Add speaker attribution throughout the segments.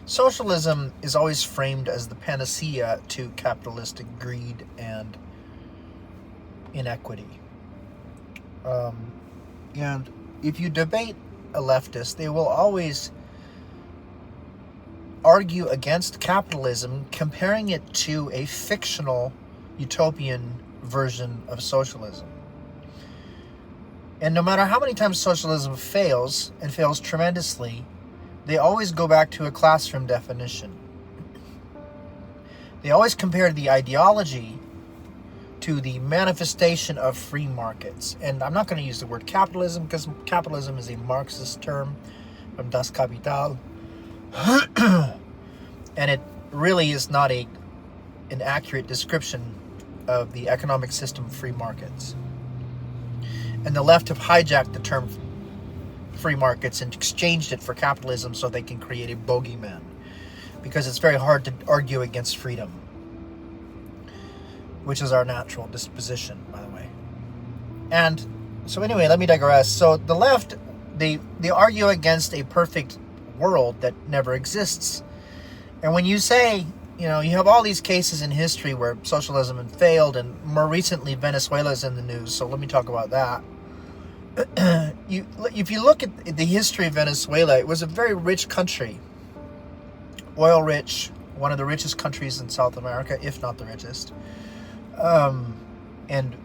Speaker 1: Socialism is always framed as the panacea to capitalistic greed and inequity. And if you debate a leftist, they will always argue against capitalism, comparing it to a fictional utopian version of socialism. And no matter how many times socialism fails, and fails tremendously, they always go back to a classroom definition. They always compare the ideology to the manifestation of free markets. And I'm not going to use the word capitalism, because capitalism is a Marxist term from Das Kapital. And it really is not an accurate description of the economic system of free markets. And the left have hijacked the term free markets and exchanged it for capitalism so they can create a bogeyman, because it's very hard to argue against freedom, which is our natural disposition, by the way. And so anyway, let me digress. So the left, they argue against a perfect world that never exists. And when you say, you have all these cases in history where socialism had failed, and more recently Venezuela is in the news, so let me talk about that. If you look at the history of Venezuela, it was a very rich country. Oil rich, one of the richest countries in South America, if not the richest. And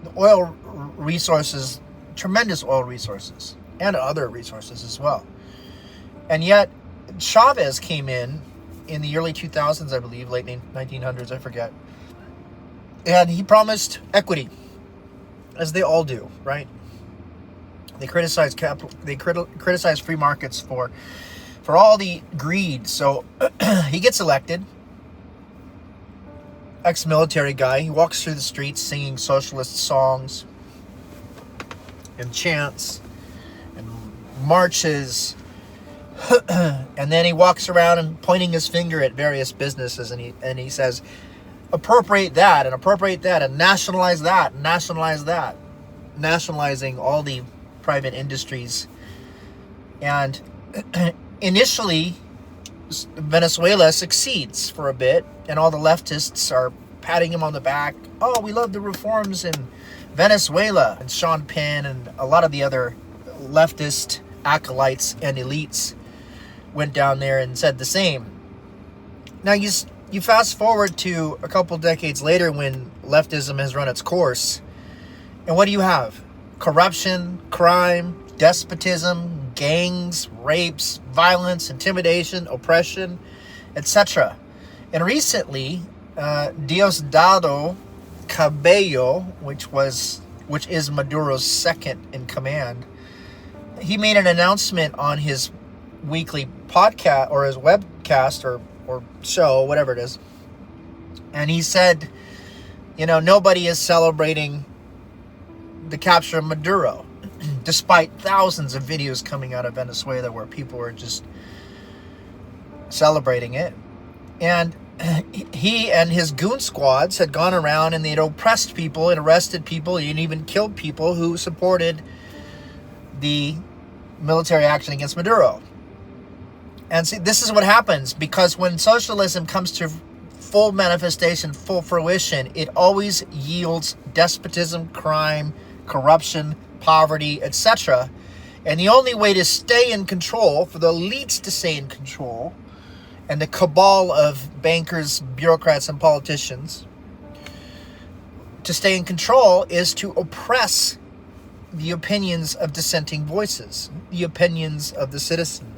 Speaker 1: the oil resources, tremendous oil resources, and other resources as well. And yet, Chavez came in the early 2000s, I believe, late 1900s, I forget. And he promised equity, as they all do, right? They criticize criticize free markets for all the greed. So he gets elected, ex-military guy. He walks through the streets singing socialist songs and chants and marches. And then he walks around and pointing his finger at various businesses, and he says, appropriate that and nationalize that and nationalize that, nationalizing all the private industries. And initially Venezuela succeeds for a bit, and all the leftists are patting him on the back. Oh, we love the reforms in Venezuela. And Sean Penn and a lot of the other leftist acolytes and elites went down there and said the same. Now you fast forward to a couple decades later, when leftism has run its course, and what do you have? Corruption, crime, despotism, gangs, rapes, violence, intimidation, oppression, etc. And recently, Diosdado Cabello, which is Maduro's second in command, he made an announcement on his weekly podcast, or his webcast, or show, whatever it is. And he said, nobody is celebrating the capture of Maduro, despite thousands of videos coming out of Venezuela where people were just celebrating it. And he and his goon squads had gone around and they'd oppressed people and arrested people and even killed people who supported the military action against Maduro. And see, this is what happens, because when socialism comes to full manifestation, full fruition, it always yields despotism, crime, corruption, poverty, etc. And the only way to stay in control, for the elites to stay in control, and the cabal of bankers, bureaucrats, and politicians to stay in control, is to oppress the opinions of dissenting voices, the opinions of the citizens.